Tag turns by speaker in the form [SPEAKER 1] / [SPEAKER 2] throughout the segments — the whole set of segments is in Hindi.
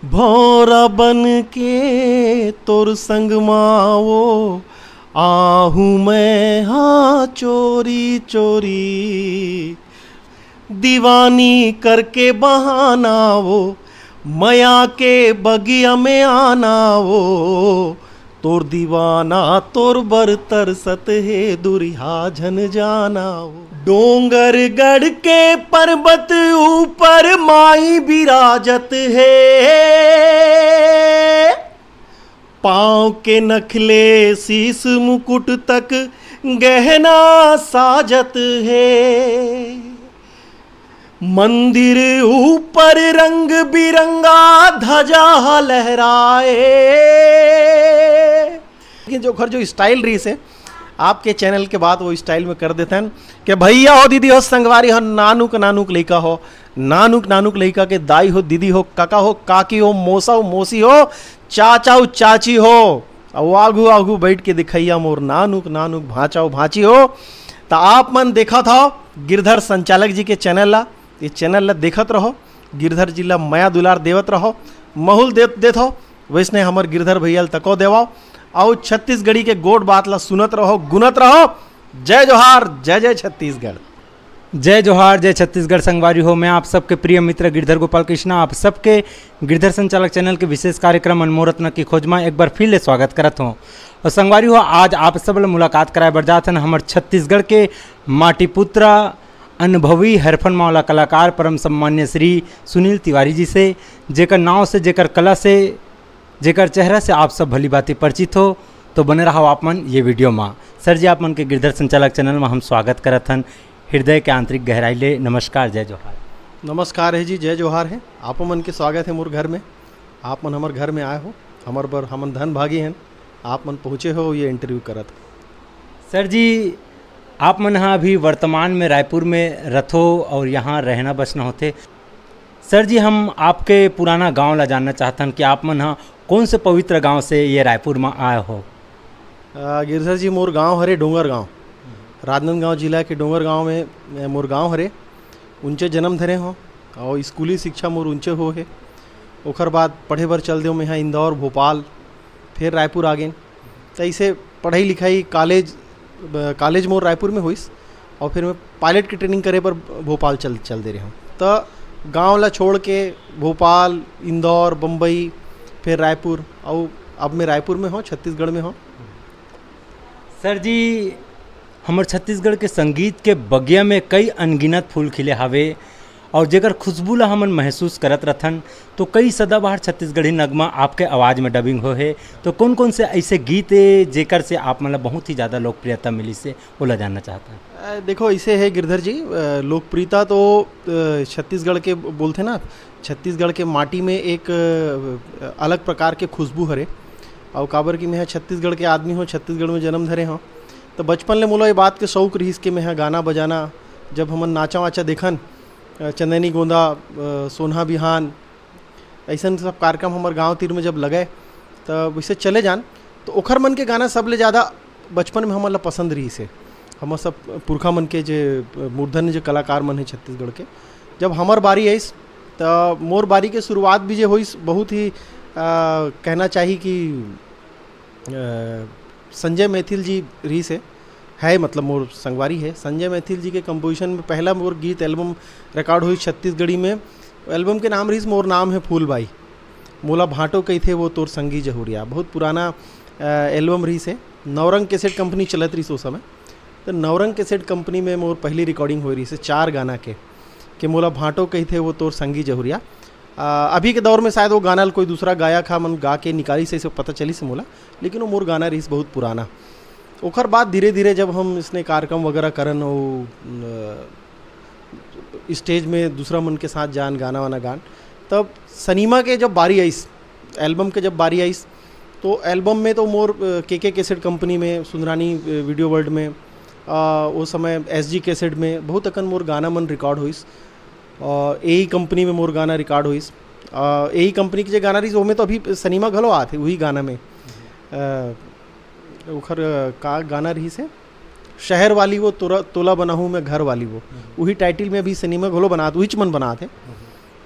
[SPEAKER 1] भौरा बन के तोर संग माओ आहू मैं हाँ चोरी चोरी, दीवानी करके बहाना वो मया के बगिया में आना वो, तोर दीवाना तोर बर तरसत है दुरिहा झन जाना वो। डोंगर गढ़ के पर्वत ऊपर माई विराजत है, पाँव के नखले शीश मुकुट तक गहना साजत है। मंदिर ऊपर रंग बिरंगा ध्वजा लहराए। लेकिन जो घर जो स्टाइल रही से आपके चैनल के बाद वो स्टाइल में कर देते हैं कि भैया हो दीदी हो संगवारी हो नानुक नानुक लइका हो, नानुक नानुक लइका के दाई हो दीदी हो काका हो काकी हो मौसा हो मौसी हो चाचा हो चाची हो, और आगू आगू बैठ के दिखैया मोर नानुक नानुक भाचा हो भाची हो। तो आप मन देखा था गिरधर संचालक जी के चैनल ला, ये चैनल ला देखत रहो, गिरधर जी ला माया दुलार देवत रहो, महुल देत हो वैसने हमर गिरधर भैया तको देवाओ, और छत्तीसगढ़ी के गोड बात ला सुनत रहो गुनत रहो। जय जोहार, जय जय छत्तीसगढ़।
[SPEAKER 2] जय जोहार, जय छत्तीसगढ़ संगवारी हो। मैं आप सबके प्रिय मित्र गिरधर गोपाल कृष्णा आप सबके गिरधर संचालक चैनल के विशेष कार्यक्रम अनमोल रत्न की खोज में एक बार फिर ले स्वागत करत हूँ। और संगवारी हो आज आप सब मुलाकात कराए बर जात हन हमर छत्तीसगढ़ के माटी पुत्र अनुभवी हरफन मावला कलाकार परम सम्मान्य श्री सुनील तिवारी जी से, जेकर नाव से जेकर कला से जेकर चेहरा से आप सब भली बातें परिचित हो। तो बने रहो आप मन ये वीडियो में। सर जी आप मन के गिरधर संचालक चैनल में हम स्वागत करत हन हृदय के आंतरिक गहराई ले। नमस्कार, जय जोहार।
[SPEAKER 1] नमस्कार है जी, जय जोहार है। आप मन के स्वागत है मोर घर में, आप मन हमार घर में आए हो, हमार बर हमन धन भागी हैं, आप मन पहुँचे हो ये इंटरव्यू करत।
[SPEAKER 2] सर जी आप मन हाँ अभी वर्तमान में रायपुर में रथो और यहाँ रहना बसना होते। सर जी हम आपके पुराना गांव ला जानना चाहते हैं कि आप मन हाँ कौन से पवित्र गांव से ये रायपुर में आए हो।
[SPEAKER 1] गिरधर जी मोर गांव हरे डोंगर गांव, राजनांदगांव जिला के डोंगर गांव में मोर गांव हरे। उनचे जन्म धरे हो और स्कूली शिक्षा मोर उनचे हो है। ओकर बाद पढ़े बर चल दे मैं यहाँ इंदौर भोपाल फिर रायपुर आ गए। तो ऐसे पढ़ाई लिखाई कॉलेज मोर रायपुर में हुईस और फिर मैं पायलट की ट्रेनिंग करे पर भोपाल चल दे रहे हूँ। तो गांव ला छोड़ के भोपाल इंदौर बम्बई फिर रायपुर, और अब मैं रायपुर में हूँ छत्तीसगढ़ में हूँ।
[SPEAKER 2] सर जी हमर छत्तीसगढ़ के संगीत के बगिया में कई अनगिनत फूल खिले हावे और जेकर खुशबू ला हमन महसूस करत रहथन। तो कई सदाबहार छत्तीसगढ़ी नगमा आपके आवाज़ में डबिंग हो है। तो कौन कौन से ऐसे गीत है जेकर से आप मतलब बहुत ही ज़्यादा लोकप्रियता मिली से ओला जानना चाहता है।
[SPEAKER 1] देखो ऐसे है गिरधर जी, लोकप्रियता तो छत्तीसगढ़ के बोलते ना, छत्तीसगढ़ के माटी में एक अलग प्रकार के खुशबू हरे। और काबर की मैं छत्तीसगढ़ के आदमी हो, छत्तीसगढ़ में जन्म धरे हों। तो बचपन ले मोला ये बात के शौक रहीस कि मैं गाना बजाना, जब हमन नाचा वाचा देखन चंदनी गोंदा सोनहा बिहान ऐसा सब कार्यक्रम हमारे गांव तीर में जब लगे तब वैसे चले जान। तो ओखर मन के गाना सबले ज़्यादा बचपन में हमन ला पसंद रही से। हम सब पुरखा मन के जे मूर्धन्य जो कलाकार मन है छत्तीसगढ़ के, जब हमार बारी आईस तो मोर बारी के शुरुआत भी जो होइस बहुत ही कहना चाहिए कि संजय मैथिल जी रही से है, मतलब मोर संगवारी है। संजय मैथिल जी के कंपोजिशन में पहला मोर गीत एल्बम रिकॉर्ड हुई छत्तीसगढ़ी में। एल्बम के नाम रही मोर नाम है फूलबाई, मोला भाटो कही थे वो तोर संगी जहुरिया। बहुत पुराना एल्बम रही से। नवरंग कैसेट कंपनी चलत रही उस समय। तो नवरंग कैसेट कंपनी में मोर पहली रिकॉर्डिंग हो रही से 4 गाना के मोला भाटो कही थे वो तोर संगी जहुरिया। अभी के दौर में शायद वो गाना कोई दूसरा गायक हा मन गा के निकाली से इसे पता चली से मोला, लेकिन वो मोर गाना रही बहुत पुराना। ओखर बाद धीरे धीरे जब हम इसने कार्यक्रम वगैरह करन और स्टेज में दूसरा मन के साथ जान गाना वाना गान, तब सनीमा के जब बारी आईस, एल्बम के जब बारी आईस, तो एल्बम में तो मोर के कैसेट कंपनी में, सुंदरानी वीडियो वर्ल्ड में, उस समय SG कैसेट में बहुत अकन मोर गाना मन रिकॉर्ड हुईस। और यही कंपनी में मोर गाना रिकॉर्ड हुईस। यही कंपनी के जो गाना रही वो में तो अभी सनीमा घलो आते वही गाना में। उखर का गाना रही से शहर वाली वो तोला बना हूँ मैं घर वाली वो, वही टाइटल में अभी सिनेमा घोलो बनाते वही मन बनाते।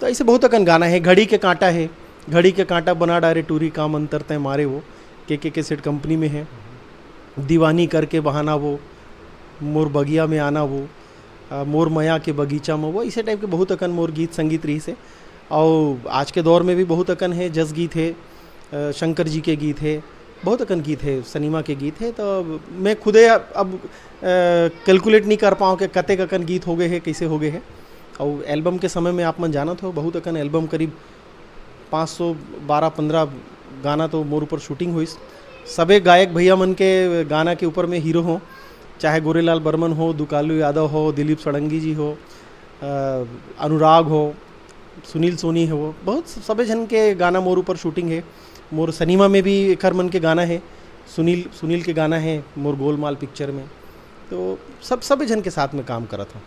[SPEAKER 1] तो ऐसे बहुत अकन गाना है। घड़ी के कांटा है, घड़ी के कांटा बना डारे टूरी काम अंतर तय मारे वो के कैसेट कंपनी में है। दीवानी करके बहाना वो, मोर बगिया में आना वो, मोर मया के बगीचा में वो, इसे टाइप के बहुत अकन मोर गीत संगीत रही से। और आज के दौर में भी बहुत अकन है, जस गीत है, शंकर जी के गीत है, बहुत अकन गीत है, सनीमा के गीत है। तो मैं खुदे अब कैलकुलेट नहीं कर पाऊँ कि कते अकन गीत हो गए हैं, कैसे हो गए हैं। और एल्बम के समय में आप मन जाना हो बहुत अकन एल्बम, करीब 512-15 गाना तो मोर ऊपर शूटिंग हुई। सबे गायक भैया मन के गाना के ऊपर में हीरो हों, चाहे गोरेलाल बर्मन हो, दुकालू यादव हो, दिलीप सड़ंगी जी हो, अनुराग हो, सुनील सोनी हो, बहुत सबे जन के गाना मोर ऊपर शूटिंग है। मोर सनीमा में भी एक मन के गाना है, सुनील के गाना है मोर गोलमाल पिक्चर में। तो सब जन के साथ में काम करत हूँ।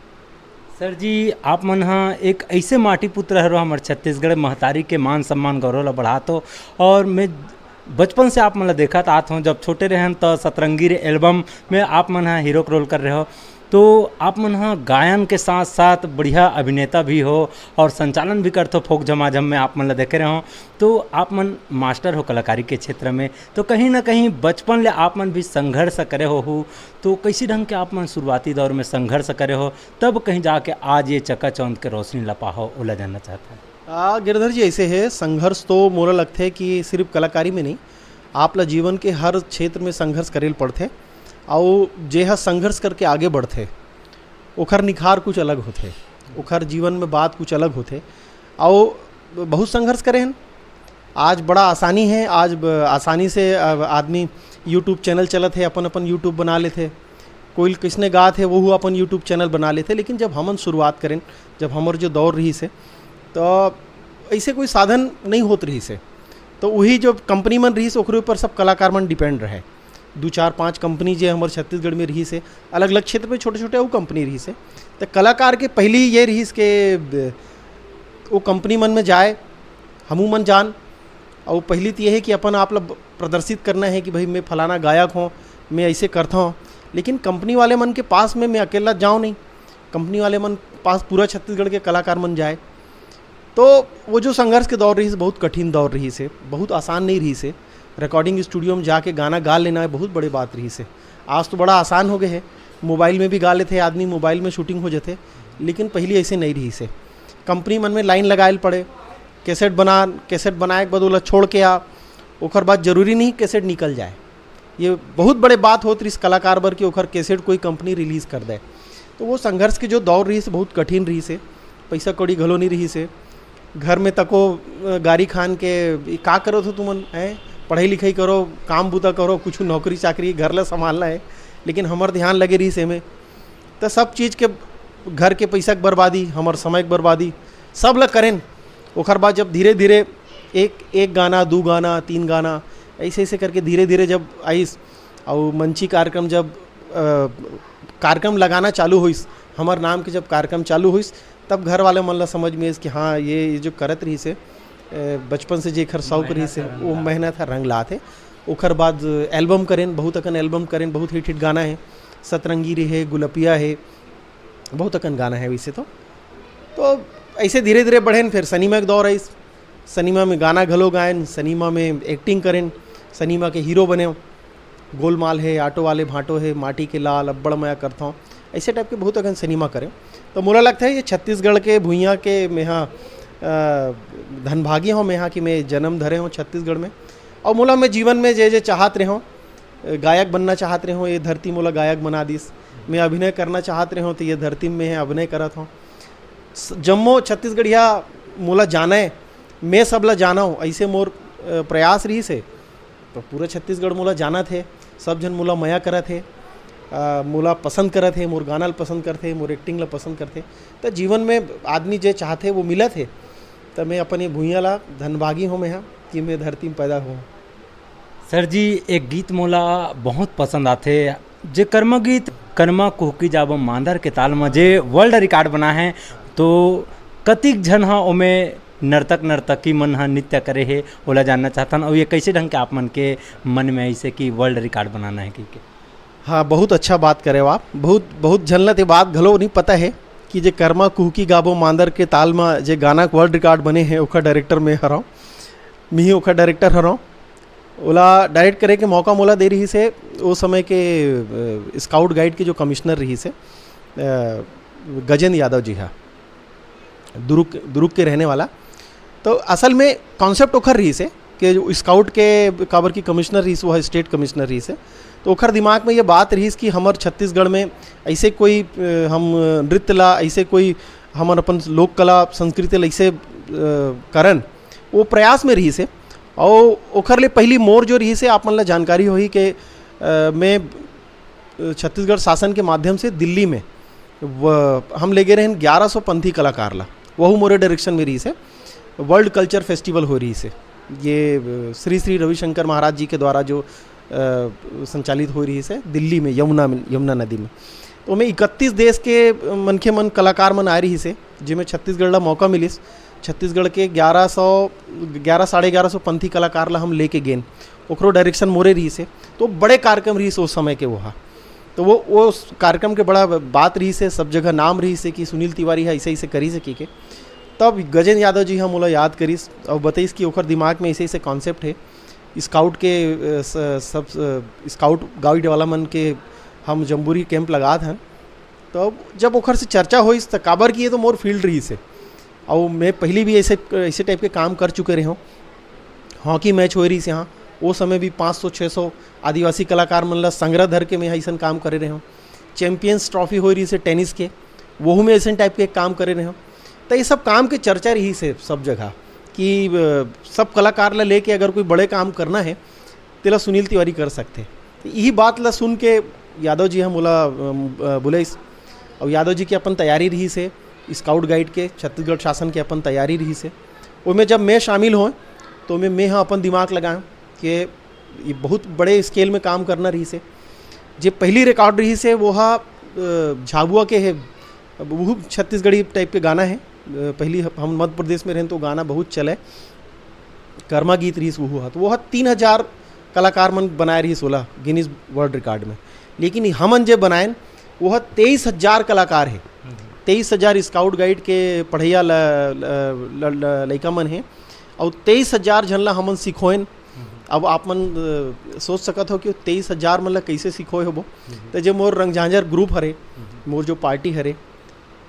[SPEAKER 2] सर जी, आप मन हाँ एक ऐसे माटी पुत्र हरो हमारे छत्तीसगढ़ महतारी के मान सम्मान गौरव ला बढ़ात हो। और मैं बचपन से आप मन ला देखत आत हूँ, जब छोटे रहन तो सतरंगी रे एल्बम में आप मन हाँ हीरो रोल कर रहे हो। तो आप मन हाँ गायन के साथ साथ बढ़िया अभिनेता भी हो और संचालन भी करते हो फोक झमाझम में आप मन ला देखे रहे हो। तो आप मन मास्टर हो कलाकारी के क्षेत्र में, तो कहीं ना कहीं बचपन ले आप मन भी संघर्ष करे हो। तो कैसी ढंग के आप मन शुरुआती दौर में संघर्ष करे हो, तब कहीं जाके आज ये चकाचौंध के रोशनी लपा हो, ओला जानना चाहता है।
[SPEAKER 1] गिरधर जी, ऐसे है संघर्ष तो मोरा लगता है कि सिर्फ कलाकारी में नहीं, आप ला जीवन के हर क्षेत्र में संघर्ष करेल पड़ते। और जे हा संघर्ष करके आगे बढ़ते ओखर निखार कुछ अलग होते, ओखर जीवन में बात कुछ अलग होते। और बहुत संघर्ष करे हैं। आज बड़ा आसानी है, आज आसानी से आदमी यूट्यूब चैनल चलत है, अपन यूट्यूब बना लेते, कोई किसने गात है वो अपन यूट्यूब चैनल बना लेते। लेकिन जब हमन शुरुआत करें, जब हमार जो दौर रही से, तो ऐसे कोई साधन नहीं होत रही से। तो वही जो कंपनी मन रही से ओकरे ऊपर सब कलाकार मन डिपेंड रहे। 2-4-5 कंपनी जो हमारे छत्तीसगढ़ में रही से, अलग अलग क्षेत्र में छोटे छोटे वो कंपनी रही से। तो कलाकार के पहली ये रही के वो कंपनी मन में जाए, हमू मन जान। और पहली तो ये है कि अपन आप लोग प्रदर्शित करना है कि भाई मैं फलाना गायक हूँ, मैं ऐसे करता हूँ। लेकिन कंपनी वाले मन के पास में मैं अकेला जाऊँ नहीं, कंपनी वाले मन पास पूरा छत्तीसगढ़ के कलाकार मन जाए। तो वो जो संघर्ष के दौर रही से, बहुत कठिन दौर रही से, बहुत आसान नहीं रही से। रिकॉर्डिंग स्टूडियो में जाके गाना गा लेना है बहुत बड़ी बात रही से। आज तो बड़ा आसान हो गए है, मोबाइल में भी गा लेते आदमी, मोबाइल में शूटिंग हो जाते। लेकिन पहले ऐसे नहीं रही से। कंपनी मन में लाइन लगाए पड़े, कैसेट बनाए के बाद ओला छोड़ के आ, ओखर बाद जरूरी नहीं कैसेट निकल जाए। ये बहुत बड़े बात होती इस कलाकार बर कि ओखर कैसेट कोई कंपनी रिलीज़ कर दे। तो वो संघर्ष के जो दौर रही से बहुत कठिन रही से। पैसा कौड़ी घलो नहीं रही से। घर में तको गाड़ी खान के का करो तो तुमन हैं, पढ़ाई लिखाई करो, काम बूता करो, कुछ नौकरी चाकरी घर ला संभालना है। लेकिन हमार ध्यान लगे रही से में, तो सब चीज़ के घर के पैसा के बर्बादी, हमार समय के बर्बादी सब ला करें। ओखर बाद जब धीरे धीरे एक गाना, 2 गाना, 3 गाना ऐसे करके धीरे धीरे जब आइस और मंची कार्यक्रम, जब कार्यक्रम लगाना चालू हुईस, हमार नाम के जब कार्यक्रम चालू हुईस, तब घर वाले मन ला समझ में कि हाँ ये जो करत रही से बचपन से जेखर शौक रही से वो मेहनत है रंग लाते। ओखर बाद एल्बम करें, बहुत अकन एल्बम करें, बहुत हिट गाना है, सतरंगी रहे, गुलपिया है, बहुत अकन गाना है वैसे। तो ऐसे धीरे धीरे बढ़ेन। फिर सनीमा के दौर आई, सनीमा में गाना घलो गायन, सनीमा में एक्टिंग करें, सनीमा के हीरो बने। गोलमाल है, ऑटो वाले भाटो है, माटी के लाल, अब्बड़ मया करता हूँ, ऐसे टाइप के बहुत अकन सिनेमा करें। तो मोला लगता है ये छत्तीसगढ़ के भुइयाँ के में यहाँ धनभागी हूँ मैं, यहाँ की मैं जन्म धरे हूँ छत्तीसगढ़ में। और मोला मैं जीवन में जे चाहत रहे हूँ, गायक बनना चाहत रहे हूँ, ये धरती मोला गायक बना दिस। मैं अभिनय करना चाहत रहे हूँ तो ये धरती में है अभिनय करत हूँ। जम्मो छत्तीसगढ़िया मोला जाना है, मैं सब ला जाना हूँ, ऐसे मोर प्रयास रही से। तो पूरा छत्तीसगढ़ मोला जाना थे, सब जन मोला मया करत है, मोला पसंद करत है, मोर गाना पसंद करते, मोर एक्टिंग ला पसंद करते। तो जीवन में आदमी जे चाहते वो मिलत है। तो मैं अपने भुइयाँ ला धनभागी हूँ मैं यहाँ कि मैं धरती में पैदा हूँ।
[SPEAKER 2] सर जी, एक गीत मोला बहुत पसंद आते, जे कर्म गीत कर्मा कुहकी जाब मांदर के ताल में जे वर्ल्ड रिकॉर्ड बना है। तो कतिक झन हाँ ओमे नर्तक नर्तकी मन हाँ नृत्य करे है, ओला जानना चाहता हूँ। और ये कैसे ढंग के आप मन के मन में ऐसे कि वर्ल्ड रिकॉर्ड बनाना है कि
[SPEAKER 1] हाँ, बहुत अच्छा बात करे हो आप। बहुत झलनत ये बात घलो नहीं पता है कि जे कर्मा कुहकी गाबो मांदर के ताल में जे गाना वर्ल्ड रिकॉर्ड बने हैं ओखर डायरेक्टर में हराऊँ। मी ओखर डायरेक्टर हरों। ओला डायरेक्ट करे के मौका मोला दे रही से वो समय के स्काउट गाइड के जो कमिश्नर रही से गजेंद्र यादव जी हा, दुरुक के रहने वाला। तो असल में कॉन्सेप्ट ओखर रही से कि जो स्काउट के काबर की कमिश्नर रही से, वह स्टेट कमिश्नर रही से, तो ओखर दिमाग में ये बात रही कि हमर छत्तीसगढ़ में ऐसे कोई हम नृत्य ला, ऐसे कोई हमर अपन लोक कला संस्कृति ला ऐसे करन, वो प्रयास में रही से। और ओखर ले पहली मोर जो रही से आप मन ला जानकारी होही कि मैं छत्तीसगढ़ शासन के माध्यम से दिल्ली में हम ले गए रहे 1100 पंथी कलाकार ला, वह मोरे डायरेक्शन में रही से वर्ल्ड कल्चर फेस्टिवल हो रही से। ये श्री श्री रविशंकर महाराज जी के द्वारा जो संचालित हो रही से दिल्ली में यमुना नदी में। तो मैं 31 देश के मनखे मन कलाकार मन आ रही से, जिसमें छत्तीसगढ़ ला मौका मिलिस। छत्तीसगढ़ के 1100-1150 पंथी कलाकार ला हम लेके गेन, ओकरो डायरेक्शन मोरे रही से। तो बड़े कार्यक्रम रही से उस समय के वहाँ। तो वो कार्यक्रम के बड़ा बात रही से, सब जगह नाम रही से कि सुनील तिवारी है ऐसे ऐसे करी सकी के। तब गजेंद्र यादव जी हम मोला याद करीस और बताइस कि ओखर दिमाग में ऐसे ऐसे कॉन्सेप्ट है स्काउट के, सब स्काउट गाइड वाला मन के हम जम्बूरी कैंप लगात हैं। तो जब ओखर से चर्चा हुई तो काबर की ये तो मोर फील्ड रही से, और मैं पहले भी ऐसे टाइप के काम कर चुके रहे हूँ। हॉकी मैच हो रही से यहाँ, वो समय भी 500-600 आदिवासी कलाकार मन ला संग्रह धर के मैं ऐसा काम करे रहे हूँ। चैम्पियंस ट्रॉफी हो रही से टेनिस के, वहू में ऐसे टाइप के काम करे रहे हूँ। तो ये सब काम के चर्चा रही से सब जगह कि सब कलाकार ला लेके अगर कोई बड़े काम करना है तेला सुनील तिवारी कर सकते। तो यही बात ला सुन के यादव जी हम बोला बोलेस, और यादव जी की अपन तैयारी रही से स्काउट गाइड के छत्तीसगढ़ शासन के अपन तैयारी रही से। उसमें जब मैं शामिल हों तो मैं हाँ अपन दिमाग लगाएं कि ये बहुत बड़े स्केल में काम करना रही से। जो पहली रिकॉर्ड रही से वो हा झाबुआ के है, वो छत्तीसगढ़ी टाइप के गाना है। पहली हम मध्य प्रदेश में रहें तो गाना बहुत चले, कर्मा गीत रही वो हुआ। तो वो 3000 कलाकार मन बनाए रही 16 गिनीज वर्ल्ड रिकॉर्ड में। लेकिन हमन जो बनाए वो 23,000 कलाकार है, 23,000 स्काउट गाइड के पढ़ैया लड़का मन है, और 23,000 झन ला हमन सिखोइन। अब आप मन सोच सकत हो कि 23,000 मन ला कैसे सिखोए होबो। तो जो मोर रंग झांझर ग्रुप हरे, मोर जो पार्टी हरे,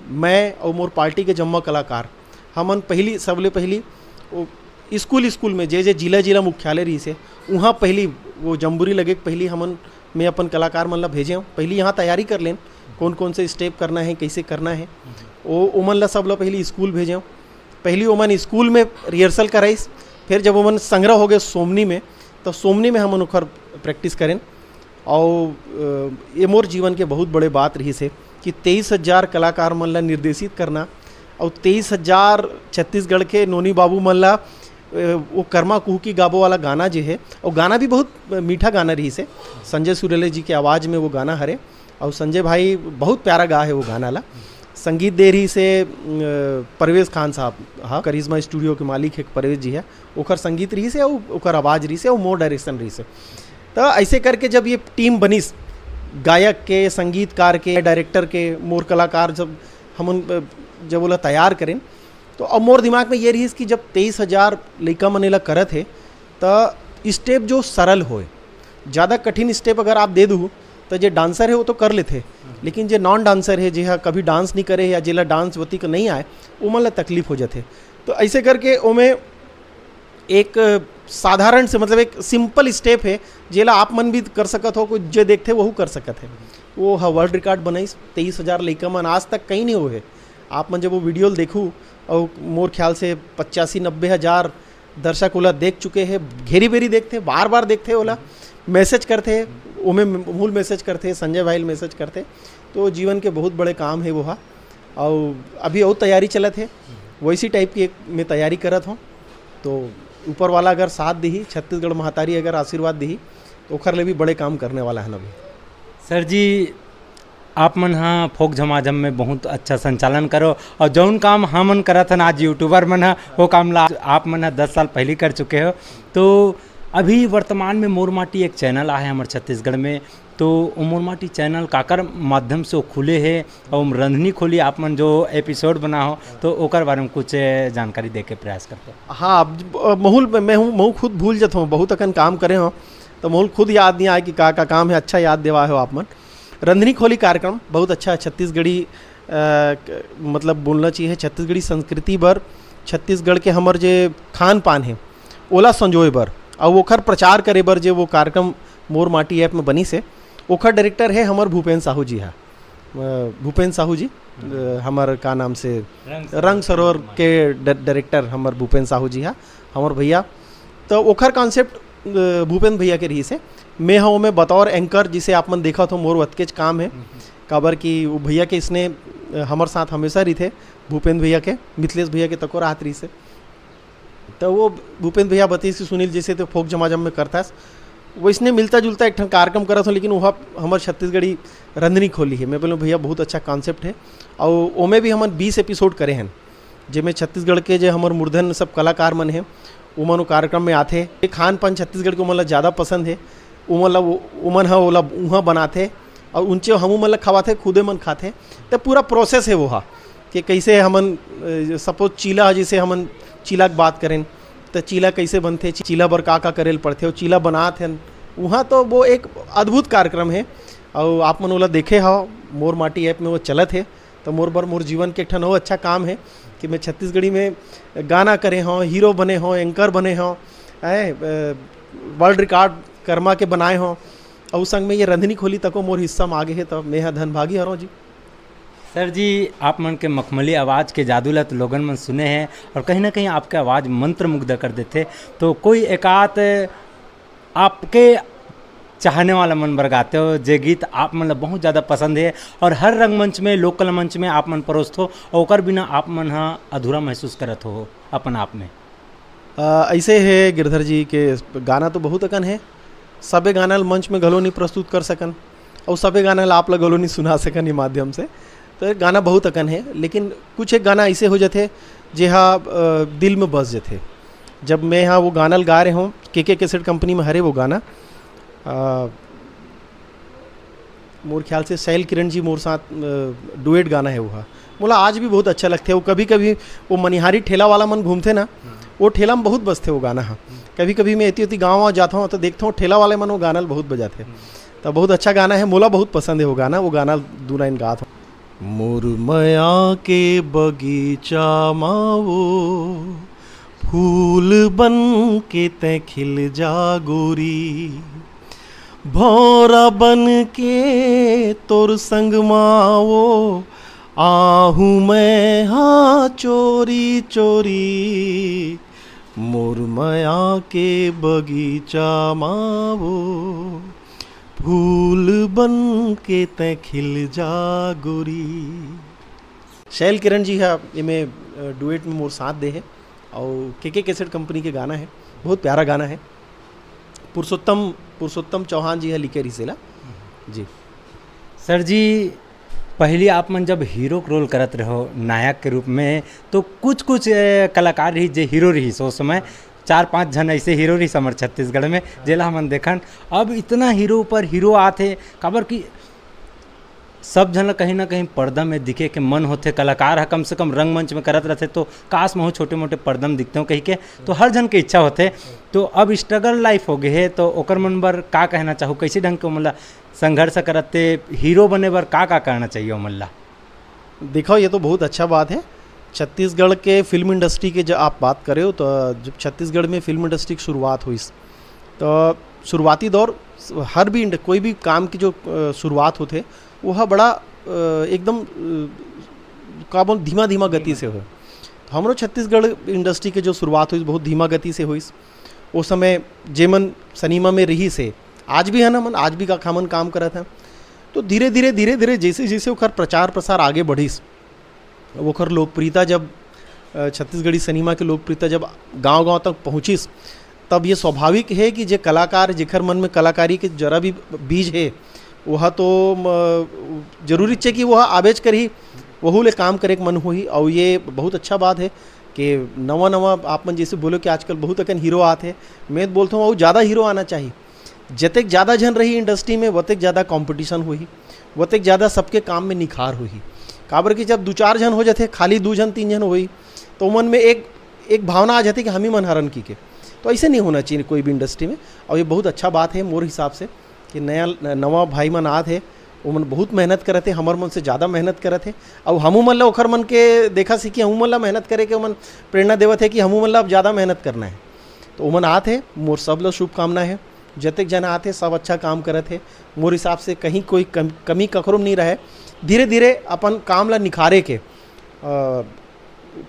[SPEAKER 1] मैं और मोर पार्टी के जम्मा कलाकार हमन पहली सबले पहली स्कूल में जे जिला मुख्यालय रही से वहाँ पहली वो जम्बूरी लगे पहली हमन मैं अपन कलाकार मन ला भेजे। पहली यहाँ तैयारी कर लें कौन कौन से स्टेप करना है, कैसे करना है। वो ओमन ला सब ला पहली स्कूल भेजे। पहली ओमन स्कूल में रिहर्सल कराइस, फिर जब ओमन संग्रह हो गए सोमनी में, तो सोमनी में हमन ओखर प्रैक्टिस करें। और ये मोर जीवन के बहुत बड़े बात रही से कि 23,000 कलाकार मन ला निर्देशित करना, और 23,000 छत्तीसगढ़ के नोनी बाबू मन ला वो कर्मा कुहू की गाबो वाला गाना जो है, और गाना भी बहुत मीठा गाना रही से। संजय सुरेले जी की आवाज़ में वो गाना हरे, और संजय भाई बहुत प्यारा गा है वो गाना ला। संगीत दे रही से परवेज़ खान साहब, हाँ करिश्मा स्टूडियो के मालिक है परवेज़ जी है, ओखर संगीत रही से, ओखर आवाज़ रही से, और मोर डायरेक्शन रही से। तो ऐसे करके जब ये टीम बनीस, गायक के, संगीतकार के, डायरेक्टर के, मोर कलाकार जब हम जब बोला तैयार करें, तो अब मोर दिमाग में ये रही कि जब 23,000 लड़का मनेला करत है तो स्टेप जो सरल होए, ज़्यादा कठिन स्टेप अगर आप दे दूँ तो जो डांसर है वो तो कर लेते, लेकिन जो नॉन डांसर है, जो कभी डांस नहीं करे या जिला डांस वती को नहीं आए, वो मतलब तकलीफ हो जाते। तो ऐसे करके ओमें एक साधारण से मतलब एक सिंपल स्टेप है जेला आप मन भी कर सकत हो, कोई जो देखते वह कर सकत है। वो वर्ल्ड रिकॉर्ड बनाई 23,000 लड़का मन, आज तक कहीं नहीं हुए। आप मन जब वो वीडियो देखूँ, और मोर ख्याल से 85-90 हज़ार दर्शक ओला देख चुके हैं, घेरी बेरी देखते, बार बार देखते, ओला मैसेज करते, उमें मूल मैसेज करते, संजय भाई मैसेज करते। तो जीवन के बहुत बड़े काम है वो हा। और अभी और तैयारी चलत है, वैसी टाइप की मैं तैयारी करत हूँ। तो ऊपर वाला अगर साथ दी, छत्तीसगढ़ महतारी अगर आशीर्वाद दी, तो ओखर ले भी बड़े काम करने वाला है अभी।
[SPEAKER 2] सर जी, आप मन हाँ फोक झमाझम में बहुत अच्छा संचालन करो, और जौन काम हमन करत हन आज यूट्यूबर मन हा वो काम ला आप मन 10 साल पहले कर चुके हो। तो अभी वर्तमान में मोर माटी एक चैनल आहे हमारे छत्तीसगढ़ में, तो वो मोर माटी चैनल काकर माध्यम से वो खुले है और रंधनी खोली आप मन जो एपिसोड बना हो, तो ओकर बारे में कुछ जानकारी दे के प्रयास करते हैं।
[SPEAKER 1] हाँ, अब महूल मैं खुद भूल जाता हूँ, बहुत अकन काम करे हो तो महूल खुद याद नहीं आए कि का काम है। अच्छा याद देवा हो आप मन। रंधनी खोली कार्यक्रम बहुत अच्छा है, छत्तीसगढ़ी मतलब बोलना चाहिए छत्तीसगढ़ी संस्कृति बर, छत्तीसगढ़ के हमर जे खान पान है ओला संजोए बर और ओखर प्रचार करे बर जे वो कार्यक्रम मोर माटी ऐप में बनी से। ओखर डायरेक्टर है हमर भूपेन साहू जी। हाँ, भूपेन साहू जी हमर का नाम से रंग सरोवर के डायरेक्टर हमर भूपेन साहू जी। हाँ, हमर भैया तो ओखर कॉन्सेप्ट भूपेन भैया के रही से मैं हाँ में बतौर एंकर जिसे आप मन देखा तो मोर वतकेज काम है काबर कि वो भैया के इसने हमारे साथ हमेशा रही थे, भूपेन भैया के मिथिलेश भैया के तको राहत रही से। तो वो भूपेन भैया बतीस सुनील जैसे तो फोक जमाजम में करता है वो इसने मिलता जुलता एक कार्यक्रम करा था, लेकिन वह हमारे छत्तीसगढ़ी रंधनी खोली है। मैं बोलूँ भैया बहुत अच्छा कॉन्सेप्ट है और ओमें भी हमन 20 एपिसोड करे हैं जिसमें छत्तीसगढ़ के जो हमारे मूर्धन सब कलाकार मन है उमन कार्यक्रम में आते। खान पान छत्तीसगढ़ के उमन ज़्यादा पसंद है, उमन हा ओला उहाँ बनाते और उनचे हम मन खवाते, खुदे मन खाते। तो पूरा प्रोसेस है वो हा कि कैसे हमन सपोज चीला जैसे हमन चीला की बात करें तो चीला कैसे बनते, चीला बर का करेल पड़ते और चीला बनाते हैं वहाँ। तो वो एक अद्भुत कार्यक्रम है और आप मन ओला देखे हो मोर माटी ऐप में वो चलत है। तो मोर बर मोर जीवन के ठन हो अच्छा काम है कि मैं छत्तीसगढ़ी में गाना करे हों, हीरो बने हों, एंकर बने हों, वर्ल्ड रिकॉर्ड कर्मा के बनाए हों और उस संग में ये रंधनी खोली तको मोर हिस्सा में आगे है। तो मैं यहाँ धनभागी हरों जी।
[SPEAKER 2] सर जी, आप मन के मखमली आवाज़ के जादू ला तो लोगन मन सुने हैं और कहीं ना कहीं आपके आवाज़ मंत्र मुग्ध कर देते। तो कोई एकात आपके चाहने वाला मन बर गाते हो जे गीत आप मन बहुत ज़्यादा पसंद है और हर रंगमंच में लोकल मंच में आप मन परोसत हो और ओकर बिना आप मन हाँ अधूरा महसूस करत हो अपन आप में?
[SPEAKER 1] ऐसे है गिरधर जी के गाना तो बहुत अकन है, सबे गाना मंच में गलो नहीं प्रस्तुत कर सकन और सबे गाना आप ला गलो नहीं सुना सकन ये माध्यम से। तो गाना बहुत अकन है, लेकिन कुछ एक गाना ऐसे हो जाते जे हाँ दिल में बस जाते। जब मैं हाँ वो गाना गा रहे हूँ के कैसेट कंपनी में हरे वो गाना मोर ख्याल से शैल किरण जी मोर साथ डुएट गाना है वो। बोला आज भी बहुत अच्छा लगते है वो। कभी कभी वो मनिहारी ठेला वाला मन घूमते ना, वो ठेला में बहुत बजते वो गाना। हाँ, कभी कभी मैं इतनी गाँव जाता हूँ तो देखता हूँ ठेला वाले मन वो गाना बहुत बजाते। तो बहुत अच्छा गाना है, मोला बहुत पसंद है वो गाना दू लाइन गाता हूँ। मुरमया के बगीचा मावो फूल बन के ते खिल जा गोरी, भौरा बन के तोर संग मावो आहू मैं हाँ चोरी चोरी, मुरमया के बगीचा मावो फूल बन के ते खिल जा गोरी। शैल किरण जी है ये में डुएट में मोर साथ दे है और के कैसेट कंपनी के गाना है, बहुत प्यारा गाना है। पुरुषोत्तम चौहान जी है लिखे रिसेला जी।
[SPEAKER 2] सर जी, पहले आप मन जब हीरो रोल करत रहो नायक के रूप में तो कुछ कलाकार रही जे हीरो रही सो समय 4-5 जन ऐसे हीरो रही समर छत्तीसगढ़ में जेला हमन देखन। अब इतना हीरो पर हीरो आते काबर कि सब जन कहीं ना कहीं पर्दा में दिखे के मन होते, कलाकार है कम से कम रंगमंच में करत रहते तो काश में हो छोटे मोटे पर्दा में दिखते हो कहीं के, तो हर जन के इच्छा होते। तो अब स्ट्रगल लाइफ हो गए है तो ओकर मन बर का कहना चाहूँ, कैसे ढंग के मतलब संघर्ष करते हीरो बने बर का करना चाहिए मल्ला?
[SPEAKER 1] देखो ये तो बहुत अच्छा बात है। छत्तीसगढ़ के फिल्म इंडस्ट्री के जब आप बात करें हो तो जब छत्तीसगढ़ में फिल्म इंडस्ट्री की शुरुआत हुई तो शुरुआती दौर हर भी कोई भी काम की जो शुरुआत होते वह बड़ा एकदम का बोल धीमा गति से हो। तो हमारो छत्तीसगढ़ इंडस्ट्री के जो शुरुआत हुई बहुत धीमा गति से हुई। उस समय जेमन सिनेमा में रही से आज भी है ना मन, आज भी का खामन काम करा था। तो धीरे धीरे जैसे जैसे ओकर प्रचार प्रसार आगे बढ़ीस, ओकर लोकप्रियता जब छत्तीसगढ़ी सिनेमा के लोकप्रियता जब गांव तक पहुँचिस, तब ये स्वाभाविक है कि जे कलाकार जेखर मन में कलाकारी के जरा भी बीज है वह तो जरूरी है कि वह आवेज कर ही वहू ले काम करे के मन हो ही। और ये बहुत अच्छा बात है कि नवा नवा आप मन जैसे बोलो कि आजकल बहुत अकन हीरो आते हैं, मैं बोलता हूँ वो ज़्यादा हीरो आना चाहिए। जतेक ज़्यादा जन रही इंडस्ट्री में वतेक ज़्यादा कंपटीशन हुई, वतेक ज़्यादा सबके काम में निखार हुई। काबर कि जब 2-4 जन हो जाते, खाली 2 जन 3 जन हुई, तो मन में एक भावना आ जाती कि हम ही मन हरन की के। तो ऐसे नहीं होना चाहिए कोई भी इंडस्ट्री में। और ये बहुत अच्छा बात है मोर हिसाब से कि नवा भाई मन आत है, वो मन बहुत मेहनत करत है, हमर मन से ज़्यादा मेहनत करत है। और हमू मन ला ओखर मन के देखा सीखी, हमू मन ला मेहनत करे के मन प्रेरणा देवत है कि हमू मन ला अब ज़्यादा मेहनत करना है। तो वो मन आत है, मोर सब ला शुभकामना है। जतेक जन आते सब अच्छा काम करत है। मोर हिसाब से कहीं कोई कमी ककरो नहीं रहे। धीरे धीरे अपन काम ला निखारे के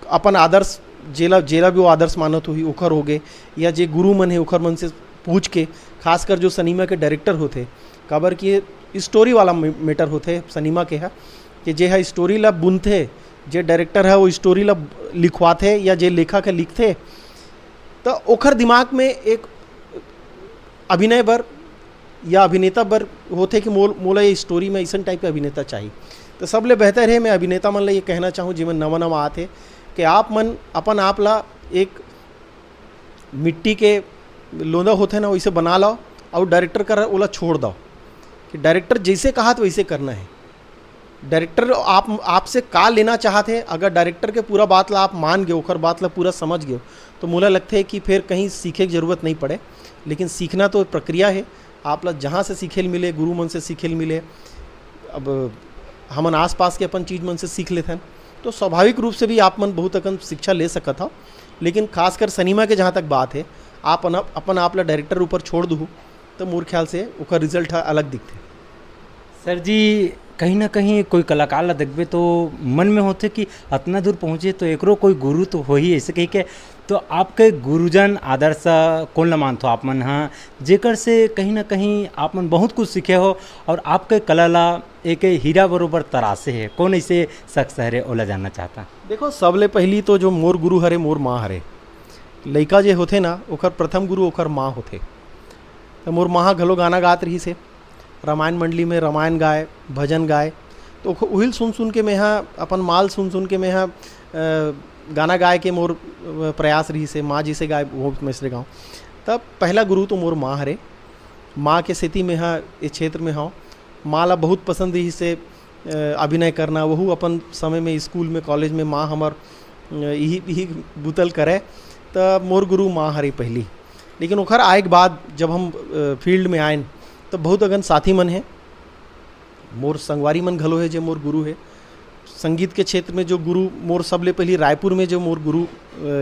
[SPEAKER 1] अपन आदर्श जेला भी वो आदर्श मानत हुई ओखर हो गए, या जे गुरु मन है ओखर मन से पूछ के, खासकर जो सिनेमा के डायरेक्टर होते, काबर कि स्टोरी वाला मैटर होते सिनेमा के है कि जे है स्टोरी ला बुनते, जे डायरेक्टर है वो स्टोरी ला लिखवाते या जे लेखक है लिखते, तो ओखर दिमाग में एक अभिनय बर या अभिनेता बर होते कि मोला ये स्टोरी में ऐसा टाइप के अभिनेता चाहिए। तो सब ले बेहतर है मैं अभिनेता मन ला ये कहना चाहूँ जिमन नवा नवा आते कि आप मन अपन आप ला एक मिट्टी के लोंदा होते ना वैसे बना लो और डायरेक्टर कर ओला छोड़ दो कि डायरेक्टर जैसे कहा तो वैसे करना है। डायरेक्टर आपसे का लेना चाहते, अगर डायरेक्टर के पूरा बात ला आप मान गए, ओखर बात ला पूरा समझ गए, तो मोला लगता है कि फिर कहीं सीखे की जरूरत नहीं पड़े। लेकिन सीखना तो प्रक्रिया है, आप ला जहाँ से सीखे मिले, गुरु मन से सीखे मिले, अब हमन आस पास के अपन चीज़ मन से सीख लेते हैं, तो स्वाभाविक रूप से भी आप मन बहुत अकन शिक्षा ले सकत हो। लेकिन खासकर सिनेमा के जहाँ तक बात है, आप अपन आप ला डायरेक्टर ऊपर छोड़ दूँ तो मोर ख्याल से ओकर रिजल्ट अलग दिखते।
[SPEAKER 2] सर जी, कहीं ना कहीं कोई कलाकार ला देखबे तो मन में होते कि इतना दूर पहुँचे तो एकरो कोई गुरु तो हो ही, ऐसे कही के। तो आपके गुरुजन आदर्श कौन ला मानते हो आप मन, हाँ, जेकर से कहीं ना कहीं आप मन बहुत कुछ सीखे हो और आपके कला ला एक हीरा बरोबर तरासे है, कौन ऐसे शख्स हरे ओला जानना चाहता?
[SPEAKER 1] देखो, सबले पहली तो जो मोर गुरु हरे मोर माँ हरे। लइका जे होते ना ओकर प्रथम गुरु ओकर माँ होते। तो मोर माँ घलो गाना गात रही से, रामायण मंडली में रामायण गाए, भजन गाए, तो उहिल सुन के मैं यहाँ अपन माल सुन के मैं यहाँ गाना गाए के मोर प्रयास रही से, माँ जी से गाए वो मैं से गाऊँ। तब पहला गुरु तो मोर माँ हरे। माँ के स्थिति में यहाँ इस क्षेत्र में हूँ। माँ ला बहुत पसंद रही से अभिनय करना, वहू अपन समय में स्कूल में कॉलेज में माँ हमार यही बुतल करे, तो मोर गुरु माँ हरे पहली। लेकिन ओखर आए के बाद जब हम फील्ड में आए तो बहुत अगन साथी मन है, मोर संगवारी मन घलो है जो मोर गुरु है। संगीत के क्षेत्र में जो गुरु मोर सबले पहली रायपुर में जो मोर गुरु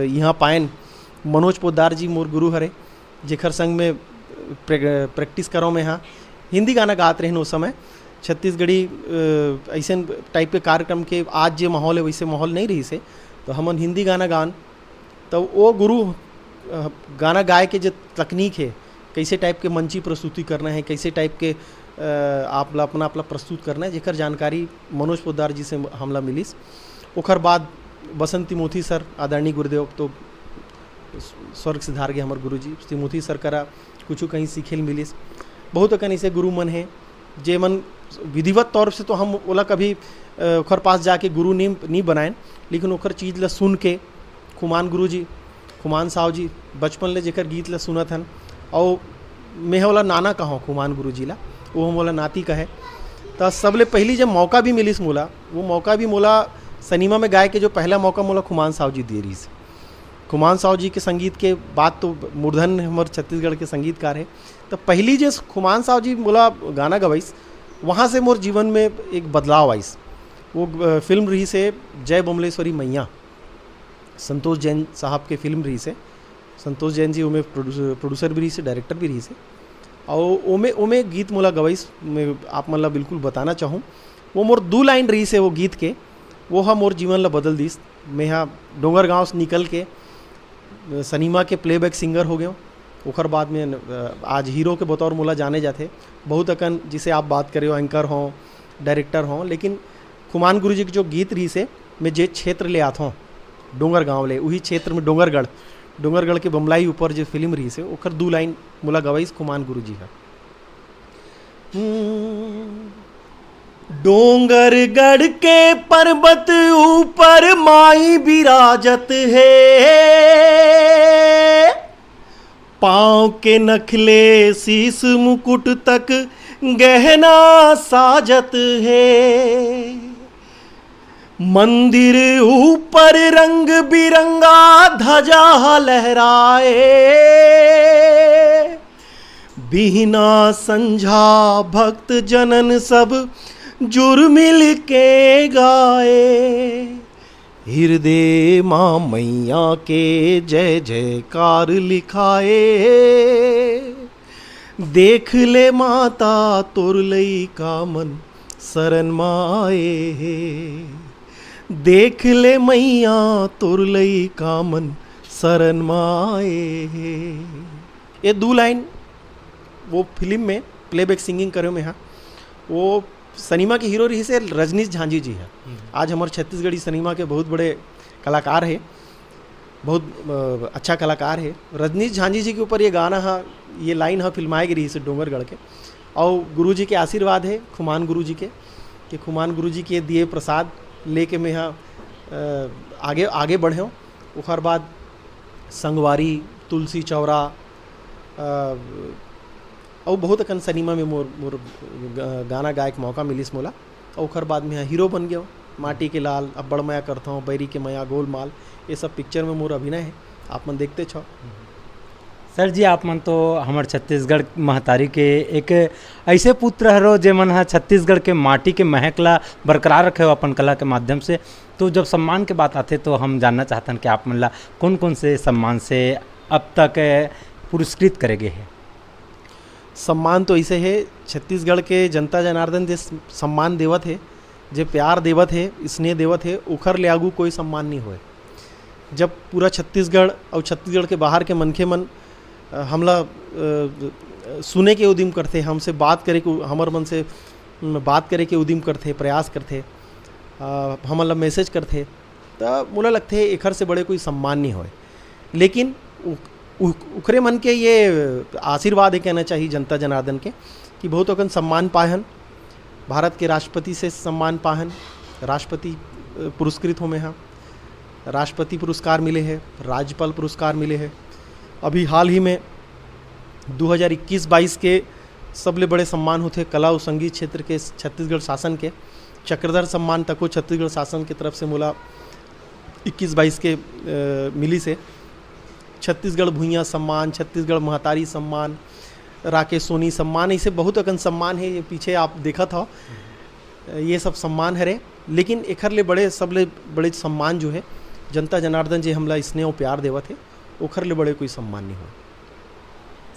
[SPEAKER 1] यहाँ पाएन, मनोज पोद्दार जी मोर गुरु हरे, जेखर संग में प्रैक्टिस करो में। हाँ, हिंदी गाना गाते रहे उस समय, छत्तीसगढ़ी ऐसे टाइप के कार्यक्रम के आज जो माहौल है वैसे माहौल नहीं रही से, तो हमन हिंदी गाना गान। तो वो गुरु गाना गाए के जो तकनीक है, कैसे टाइप के मंची प्रस्तुति करना है, कैसे टाइप के आप अपना प्रस्तुत करना है, जेकर जानकारी मनोज पोद्दार जी से हमला मिलिस। ओखर बाद बसंत तिमोथी सर, आदरणीय गुरुदेव तो स्वर्ग सिधार गए हमारे गुरु जी, तिमोथी सर करा कुछ कहीं सीखेल मिलिस। बहुत अकन ऐसे गुरु मन है जे मन विधिवत तौर से तो हम ओला कभी ओखर पास जाके गुरु नहीं बनाएं, लेकिन ओखर चीज़ ला सुन के खुमान गुरु जी, खुमान साहब जी बचपन ले जेकर गीत ला सुनत हन, और मैं ओला नाना कहूँ खुमान गुरु जी ला, वो मोला नाती कहे। तो सबले पहली जब मौका भी मिलिस मोला, वो मौका भी मोला सिनेमा में गाए के जो पहला मौका मोला खुमान साहब जी दे रही से। खुमान साहब जी के संगीत के बाद तो मूर्धन हमारे छत्तीसगढ़ के संगीतकार है, तो पहली जो खुमान साहब जी मोला गाना गवाइस, वहाँ से मोर जीवन में एक बदलाव आइस। वो फिल्म रही से जय बमलेश्वरी मैया, संतोष जैन साहब के फिल्म रही से। संतोष जैन जी उमें प्रोड्यूसर भी रही से, डायरेक्टर भी रही से, और ओमे गीत मोला गवाइस मैं आप मन ला बिल्कुल बताना चाहूँ। वो मोर 2 लाइन रही से वो गीत के, वो हा मोर जीवन ला बदल दीस। मैं यहाँ डोंगर गाँव से निकल के सिनेमा के प्लेबैक सिंगर हो गया। ओखर बाद में आज हीरो के बतौर मोला जाने जाते बहुत अकन, जिसे आप बात करे हो एंकर हों, डायरेक्टर हों। लेकिन खुमान गुरु जी के जो गीत रही से, मैं जे क्षेत्र ले आता हूँ डोंगर गाँव ले, वही क्षेत्र में डोंगरगढ़ के बमलाई ऊपर जो फिल्म रही से, ओखर 2 लाइन मोला गवाइस खुमान गुरु जी है। डोंगरगढ़ के पर्वत ऊपर माई विराजत है, पांव के नखले शीस मुकुट तक गहना साजत है। मंदिर ऊपर रंग बिरंगा ध्वजा लहराए, बिना संझा भक्त जनन सब जुर मिल के गाए। हृदय माँ मैया के जय जयकार लिखाए, देख ले माता तोर लई का मन शरण माए। देख ले मैया तोर लई का मन शरण माए। ये दो लाइन वो फिल्म में प्लेबैक सिंगिंग करे में, हाँ वो सिनेमा के हीरो रही से रजनीश झांझी जी है। आज हमारे छत्तीसगढ़ी सिनेमा के बहुत बड़े कलाकार है, बहुत अच्छा कलाकार है। रजनीश झांझी जी के ऊपर ये गाना है, ये लाइन है फिल्माए गई रही से डोंगरगढ़ के। और गुरु जी के आशीर्वाद है खुमान गुरु जी के, कि खुमान गुरु जी के दिए प्रसाद लेके मैं यहाँ आगे बढ़े हूँ। उसके बाद संगवारी, तुलसी चौरा और बहुत अकन सिनेमा में मोर गाना गायक मौका मिलिस मोला। और उसके बाद में हीरो बन गया, माटी के लाल, अब बड़ मया करता हूँ, बैरी के मया, गोलमाल, ये सब पिक्चर में मोर अभिनय है, आप मन देखते छो।
[SPEAKER 2] सर जी, आप मन तो हमार छत्तीसगढ़ महतारी के एक ऐसे पुत्र हरो जे मन हा छत्तीसगढ़ के माटी के महक ला बरकरार रखे हो अपन कला के माध्यम से। तो जब सम्मान के बात आते तो हम जानना चाहते हैं कि आप मन ला कौन कौन से सम्मान से अब तक पुरस्कृत करे गए हैं?
[SPEAKER 1] सम्मान तो ऐसे है, छत्तीसगढ़ के जनता जनार्दन जे सम्मान देवत है, जे प्यार देवत है, स्नेह देवत है, उखर ले आगू कोई सम्मान नहीं होए। जब पूरा छत्तीसगढ़ और छत्तीसगढ़ के बाहर के मनखे मन हमला सुने के उद्यम करते, हमसे बात करे के, हमर मन से बात करे के उद्यम करते, प्रयास करते, हमला मैसेज करते, तो मोला लगते है एखर से बड़े कोई सम्मान नहीं होए। लेकिन उखरे मन के ये आशीर्वाद है कहना चाहिए जनता जनार्दन के, कि बहुत अकन सम्मान पाहन, भारत के राष्ट्रपति से सम्मान पाहन, राष्ट्रपति पुरस्कृत हो में हाँ, राष्ट्रपति पुरस्कार मिले हैं, राज्यपाल पुरस्कार मिले हैं। अभी हाल ही में 2021-22 के सबले बड़े सम्मान होते कला और संगीत क्षेत्र के छत्तीसगढ़ शासन के चक्रधर सम्मान तको छत्तीसगढ़ शासन की तरफ से मोला 21-22 के मिली से। छत्तीसगढ़ भुइयाँ सम्मान, छत्तीसगढ़ महतारी सम्मान, राकेश सोनी सम्मान, ऐसे बहुत अकन सम्मान है। ये पीछे आप देखा था, ये सब सम्मान हरे। लेकिन एखर ले बड़े सबले बड़े सम्मान जो है जनता जनार्दन जे हमला स्नेह और प्यार देवत है, ओखर ले बड़े कोई सम्मान नहीं हो।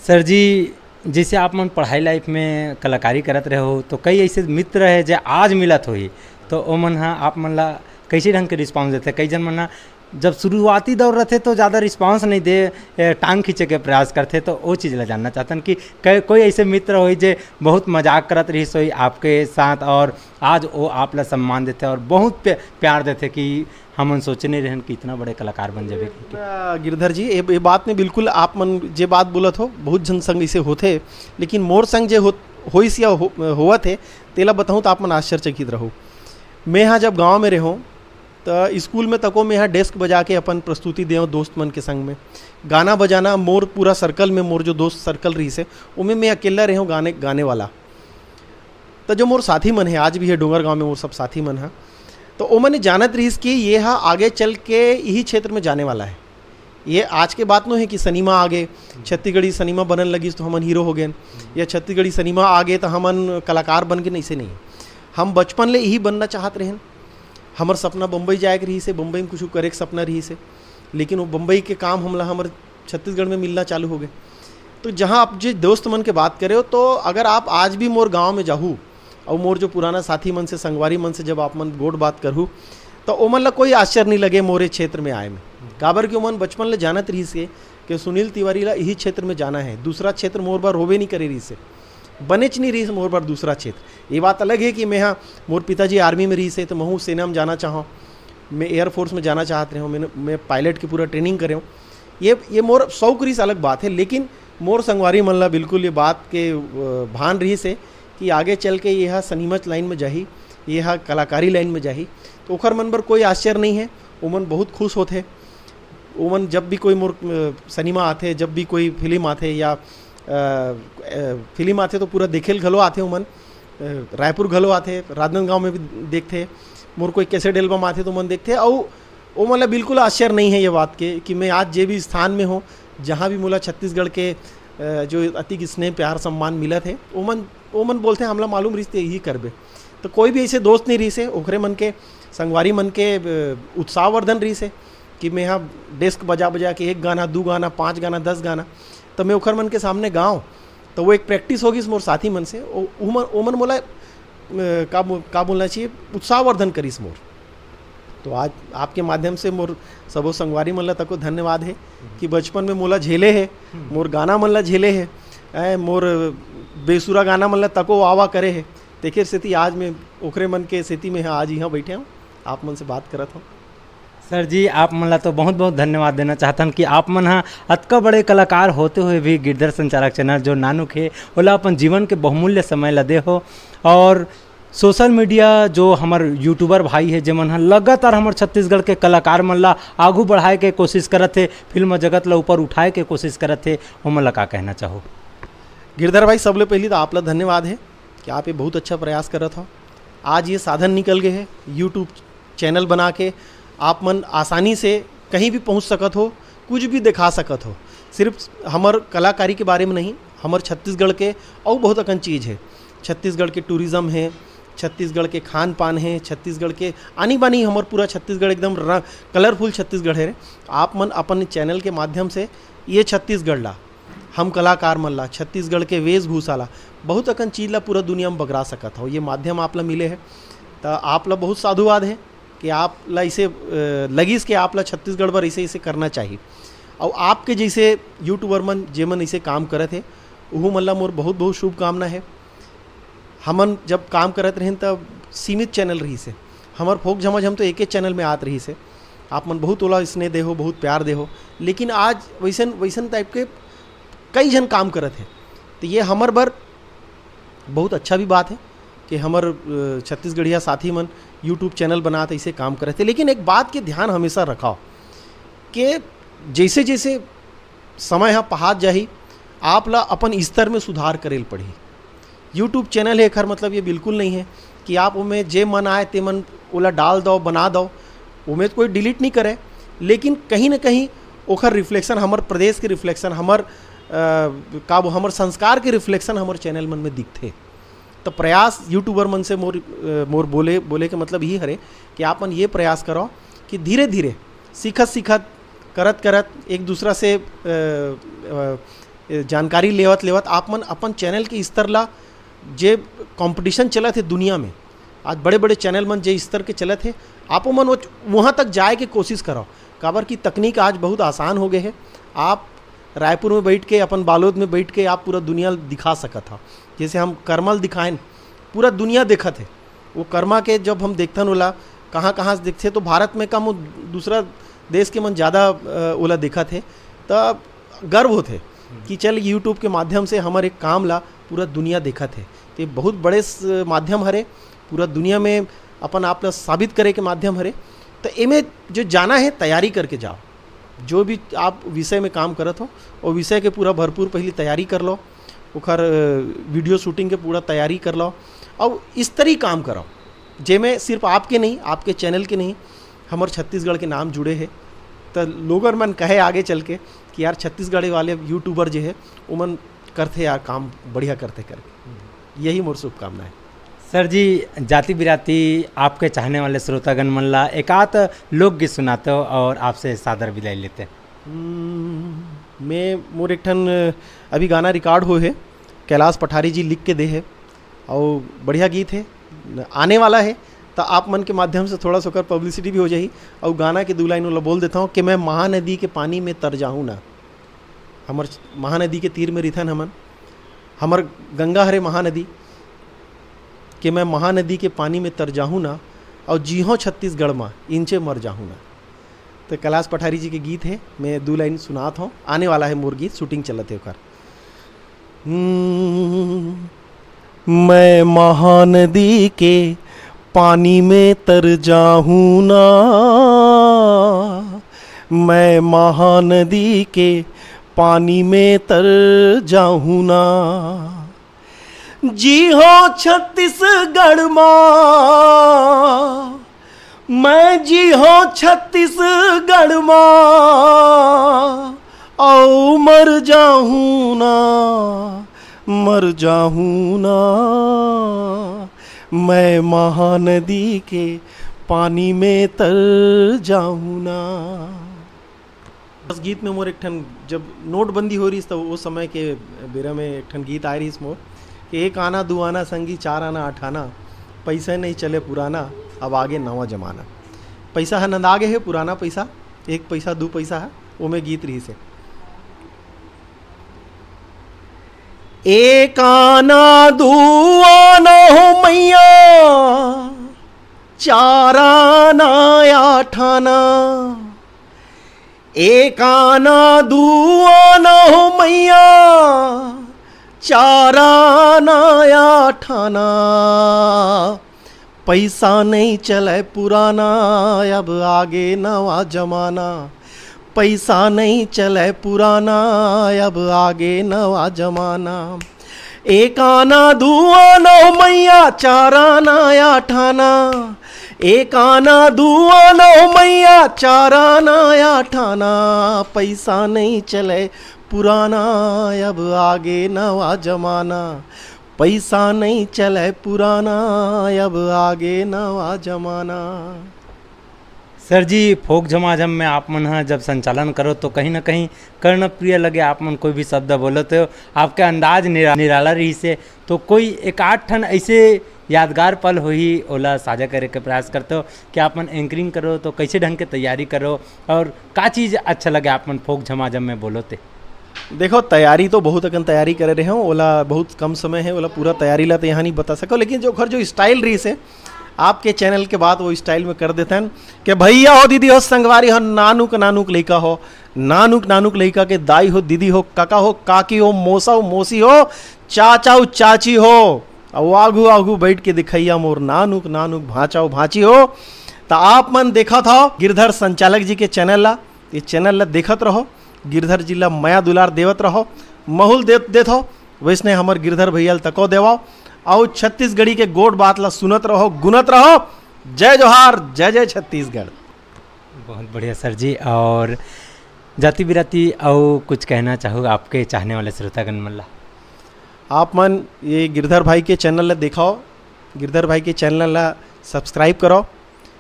[SPEAKER 2] सर जी, जैसे आप मन पढ़ाई लाइफ में कलाकारी करत रहे हो, तो कई ऐसे मित्र है जो आज मिलत होई, तो ओ मन हा आप मन ला कैसे ढंग के रिस्पांस देते? कई जन मन हा जब शुरुआती दौर रहते तो ज़्यादा रिस्पांस नहीं दे, टांग खींचे के प्रयास करते, तो वो चीज़ ला जानना चाहते हैं कि कोई ऐसे मित्र हो जे बहुत मजाक करत रही सोई आपके साथ, और आज वो आप ला सम्मान देते और बहुत प्यार देते कि हम सोचे नहीं रहन कि इतना बड़े कलाकार बन जावे।
[SPEAKER 1] गिरधर जी, ये बात में बिल्कुल आप मन जे बात बोलत हो, बहुत जन संग इसे होते, लेकिन मोर संग जे होइस या होवत है तेला बताऊँ तो आप मन आश्चर्यचकित रहो। मैं यहाँ जब गाँव में रहूँ तो स्कूल में तको मैं यहाँ डेस्क बजा के अपन प्रस्तुति देव दोस्त मन के संग में गाना बजाना, मोर पूरा सर्कल में मोर जो दोस्त सर्कल रही से उनमें मैं अकेला रहूँ गाने वाला। तो जो मोर साथी मन है आज भी है डोंगर गांव में, मोर सब साथी मन है, तो वो मैंने जानत रही कि ये हाँ आगे चल के यही क्षेत्र में जाने वाला है। ये आज के बात नो है कि सिनेमा आगे छत्तीसगढ़ी सिनेमा बनन लगी तो हमन हीरो हो गए, या छत्तीसगढ़ी सिनेमा आगे तो हमन कलाकार बन के नहीं से नहीं। हम बचपन ले यही बनना चाहत रहें। हमार सपना बम्बई जाए के रही से, बम्बई में कुछ करे के सपना रही से, लेकिन वो बम्बई के काम हमला हमारे छत्तीसगढ़ में मिलना चालू हो गए। तो जहाँ आप जो दोस्त मन के बात करे हो, तो अगर आप आज भी मोर गांव में जाहू और मोर जो पुराना साथी मन से, संगवारी मन से जब आप मन गोड़ बात करूँ, तो ओ मन ला कोई आश्चर्य नहीं लगे मोरे क्षेत्र में आए में। काबर कि मन बचपन ले जानत रही से कि सुनील तिवारी ला यही क्षेत्र में जाना है, दूसरा क्षेत्र मोर बार होबे नहीं करे रही से, बनेच नहीं रही से मोर बार दूसरा क्षेत्र। ये बात अलग है कि मैं हाँ मोर पिताजी आर्मी में रही से, तो मैं सेना में जाना चाहूँ, मैं एयरफोर्स में जाना चाहते रहा हूँ, मैं पायलट की पूरा ट्रेनिंग करे हूँ। ये मोर शौक रही से अलग बात है। लेकिन मोर संगवारी मन ला बिल्कुल ये बात के भान रही से कि आगे चल के यह सनीमत लाइन में जाही, यह कलाकारी लाइन में जाही, तो ओखर मन पर कोई आश्चर्य नहीं है। ओमन बहुत खुश होते। ओमन जब भी कोई मोर सिनेमा आते, जब भी कोई फिल्म आते या फिल्म आते तो पूरा देखेल घलो आते। ओमन रायपुर घलो आते, राजनांदगांव में भी देखते। मोर कोई कैसेट एल्बम आते तो मन देखते। और वो मतलब बिल्कुल आश्चर्य नहीं है ये बात के कि मैं आज जे भी स्थान में हूँ, जहाँ भी मोला छत्तीसगढ़ के जो अति स्नेह प्यार सम्मान मिला थे, ओमन बोलते हैं हमला मालूम रिश्ते यही करबे। तो कोई भी ऐसे दोस्त नहीं रही से, ओखरे मन के संगवारी मन के उत्साहवर्धन रही से कि मैं यहाँ डेस्क बजा बजा के 1 गाना 2 गाना 5 गाना 10 गाना तो मैं ओखर मन के सामने गाऊँ, तो वो एक प्रैक्टिस होगी मोर साथी मन से। ओमन मोला का बोलना चाहिए, उत्साहवर्धन करीस मोर। तो आज आपके माध्यम से मोर सबो संगवारी मन ला तको धन्यवाद है कि बचपन में मोला झेले है, मोर गाना मन ला झेले है, मोर बेसुरा गाना मन ला तको वावा करे है। तेखर सेती आज मैं ओखरे मन के सेती में आज यहाँ बैठे हूँ, आप मन से बात करत हूँ।
[SPEAKER 2] सर जी, आप मन ला तो बहुत बहुत धन्यवाद देना चाहतन कि आप मन हा अतका बड़े कलाकार होते हुए भी गिरधर संचालक चैनल जो नानुक है ओला अपन जीवन के बहुमूल्य समय ला दे हो। और सोशल मीडिया जो हमार यूट्यूबर भाई है जेमन हा लगातार हमार छत्तीसगढ़ के कलाकार मन ला आगू बढ़ाए के कोशिश करत थे, फिल्म जगत ला ऊपर उठाए के कोशिश करत थे, ओमन ला का कहना चाहो?
[SPEAKER 1] गिरधर भाई, सबले पहले तो आप ला धन्यवाद है कि आप ये बहुत अच्छा प्रयास करत हो। आज ये साधन निकल गए हैं, यूट्यूब चैनल बना के आप मन आसानी से कहीं भी पहुंच सकत हो, कुछ भी दिखा सकत हो। सिर्फ हमार कलाकारी के बारे में नहीं, हमार छत्तीसगढ़ के और बहुत अकन चीज़ है। छत्तीसगढ़ के टूरिज़्म है, छत्तीसगढ़ के खान पान है, छत्तीसगढ़ के आनी बानी हमार पूरा छत्तीसगढ़ एकदम कलरफुल छत्तीसगढ़ है। आप मन अपन चैनल के माध्यम से ये छत्तीसगढ़ ला, हम कलाकार मन ला, छत्तीसगढ़ के वेशभूषा ला, बहुत अकन चीज़ ला पूरा दुनिया में बगरा सकत हो। ये माध्यम आप ला मिले है तो आप ला बहुत साधुवाद है कि आप ला इसे लगिस कि आप ला छत्तीसगढ़ पर इसे करना चाहिए। और आपके जैसे यूट्यूबर मन जेमन इसे काम करत है, वह मन ला मोर बहुत बहुत शुभकामना है। हमन जब काम करत रहें तब सीमित चैनल रही से, हमार फोक झमझ हम तो एक चैनल में आत रही से। आप मन बहुत ओला स्नेह दे हो, बहुत प्यार दे हो, लेकिन आज वैसन टाइप के कई जन काम करत है। तो ये हमार बर बहुत अच्छा भी बात है कि हमार छत्तीसगढ़िया साथी मन यूट्यूब चैनल बनाते इसे काम करे थे। लेकिन एक बात के ध्यान हमेशा रखाओ कि जैसे जैसे समय यहाँ पहाड़ जाही, आप ला अपन स्तर में सुधार करेल पड़ी। यूट्यूब चैनल है खर मतलब ये बिल्कुल नहीं है कि आप उमें जे मन आए ते मन ओला डाल दो, बना दो, उमें कोई डिलीट नहीं करे, लेकिन कहीं ना कहीं ओखर रिफ्लेक्शन, हमार प्रदेश के रिफ्लेक्शन, हमार हमार संस्कार के रिफ्लेक्शन हमारे चैनल मन में दिखते। तो प्रयास यूट्यूबर मन से मोर बोले के मतलब यही हरे कि आपन ये प्रयास करो कि धीरे धीरे सीखत करत एक दूसरा से जानकारी लेवत आप मन अपन चैनल के स्तर ला, जे कंपटीशन चलत है दुनिया में, आज बड़े बड़े चैनल मन जे स्तर के चलत है, आप मन वहाँ तक जाए के कोशिश करो। काबर की तकनीक आज बहुत आसान हो गए है। आप रायपुर में बैठ के, अपन बालोद में बैठ के आप पूरा दुनिया दिखा सकत हो। जैसे हम करमल दिखाएं, पूरा दुनिया देखत है। वो कर्मा के जब हम देखथन ओला कहाँ से देखते तो भारत में कम, दूसरा देश के मन ज़्यादा ओला देखत है। तो गर्व होते कि चल यूट्यूब के माध्यम से हमारे काम ला पूरा दुनिया देखत है। तो ये बहुत बड़े माध्यम हरे, पूरा दुनिया में अपन आप ला साबित करे के माध्यम हरे। तो इमें जो जाना है तैयारी करके जाओ, जो भी आप विषय में काम करत हो और विषय के पूरा भरपूर पहले तैयारी कर लो, उखर वीडियो शूटिंग के पूरा तैयारी कर लो और इस तरह काम करो जेमें सिर्फ आपके नहीं, आपके चैनल के नहीं, हमारे छत्तीसगढ़ के नाम जुड़े हैं। तो लोगों मन कहे आगे चल के कि यार छत्तीसगढ़ वाले यूट्यूबर जो है उमन करते यार काम बढ़िया करते करके। यही मोर शुभकामना है।
[SPEAKER 2] सर जी, जाति बिराती आपके चाहने वाले श्रोतागण मन ला एक आध लोकगीत सुनाते हो और आपसे सादर विदाई लेते हैं।
[SPEAKER 1] मैं मोर एक ठन अभी गाना रिकॉर्ड हो है, कैलाश पठारी जी लिख के दे है और बढ़िया गीत है, आने वाला है। तो आप मन के माध्यम से थोड़ा सा कर पब्लिसिटी भी हो जाही। और गाना के 2 लाइन वाला बोल देता हूँ कि मैं महानदी के पानी में तर जाऊँ ना। हमार महानदी के तीर में रिथन हमन, हमार गंगा हरे महानदी, कि मैं महानदी के पानी में तर जाऊँ ना और जीहो छत्तीसगढ़ में इंचे मर जाऊँ ना। तो कैलाश पठारी जी के गीत है, मैं 2 लाइन सुनात हूँ, आने वाला है मोर गीत, शूटिंग चलत है ओकर। मैं महानदी के पानी में तर जाऊँ ना, मैं महानदी के पानी में तर जाऊँ ना। जी हो छत्तीसगढ़ माँ, मैं जी हो छत्तीसगढ़ माँ, औ मर जाऊँ ना, मर जाऊँ ना, मैं महानदी के पानी में तर जाऊँ ना। इस गीत में मोर एक ठन जब नोटबंदी हो रही तो वो समय के बेरा में एक ठन गीत आ रही मोर कि एक आना दो आना संगी चार आना आठ आना, पैसा नहीं चले पुराना अब आगे नवा जमाना। पैसा है नंद आगे है, पुराना पैसा एक पैसा दो पैसा है, वो में गीत रही से एक आना दो आना हो मैया, चार आना आठ आना, एक आना दो आना हो मैया, चार आना आठ आना, पैसा नहीं चले पुराना अब आगे नवा जमाना। पैसा नहीं चले पुराना अब आगे नवा जमाना। एक आना दो आना मैया, चार आना आठ आना, एक आना दो आना मैया, चार आना आठ आना, पैसा नहीं चले पुराना अब आगे नवा जमाना। पैसा नहीं चले पुराना अब आगे नवा जमाना।
[SPEAKER 2] सर जी, फोक झमाझम में आप मन हाँ जब संचालन करो तो कहीं ना कहीं कर्णप्रिय लगे, आप मन कोई भी शब्द बोलते हो, आपका अंदाज निराला रही से, तो कोई एक आठ ठन ऐसे यादगार पल हो ही ओला साझा करे के प्रयास करते हो कि आप मन एंकरिंग करो तो कैसे ढंग के तैयारी करो और का चीज़ अच्छा लगे आप मन फोक झमाझम में बोलोते?
[SPEAKER 1] देखो, तैयारी तो बहुत अकन तैयारी करे रहे हो, ओला बहुत कम समय है, ओला पूरा तैयारी ला तो यहाँ नहीं बता सको, लेकिन जो घर जो स्टाइल रही से आपके चैनल के बाद वो स्टाइल में कर देते हैं कि भैया हो दीदी हो संगवारी हो, नानुक नानुक लड़का हो, नानुक नानुक लड़का के दाई हो दीदी हो, काका हो काकी हो, मौसा हो मौसी हो, चाचा हो चाची हो, और आगू आगू बैठ के दिखैया मोर नानुक नानुक भाचा हो भाची हो। तो आप मन देखा था गिरधर संचालक जी के चैनल ला, ये चैनल ला देखत रहो, गिरधर जी ला माया दुलार देवत रहो, महुल देत हो, वैसने हमर गिरधर भैया तको देवाओ, और छत्तीसगढ़ी के गोड बात ला सुनत रहो, गुनत रहो। जय जोहार, जय जय छत्तीसगढ़।
[SPEAKER 2] बहुत बढ़िया सर जी। और जाति बिराती और कुछ कहना चाहो आपके चाहने वाले श्रोतागण मल्ला?
[SPEAKER 1] आप मन ये गिरधर भाई के चैनल ला देखाओ, गिरधर भाई के चैनल ला सब्सक्राइब करो,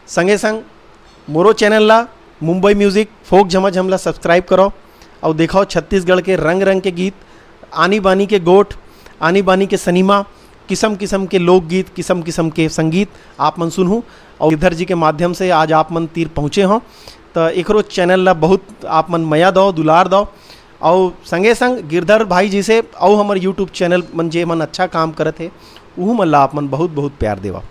[SPEAKER 1] संगे संग मोरो चैनल ला मुंबई म्यूजिक फोक झमाझम ला सब्सक्राइब करो, और देखाओ छत्तीसगढ़ के रंग रंग के गीत, आनी बानी के गोठ, आनी बानी के सनीमा, किस्म किस्म के लोकगीत, किस्म किस्म के संगीत आप मन सुनूँ। और गिरधर जी के माध्यम से आज आप मन तीर पहुँचे हों, तो एकरो चैनल ला बहुत आप मन मया दो, दुलार दो, और संगे संग गिरधर भाई जी से और हमारे यूट्यूब चैनल मन जे मन अच्छा काम करत है, वह मन ला आप मन बहुत बहुत प्यार देवा।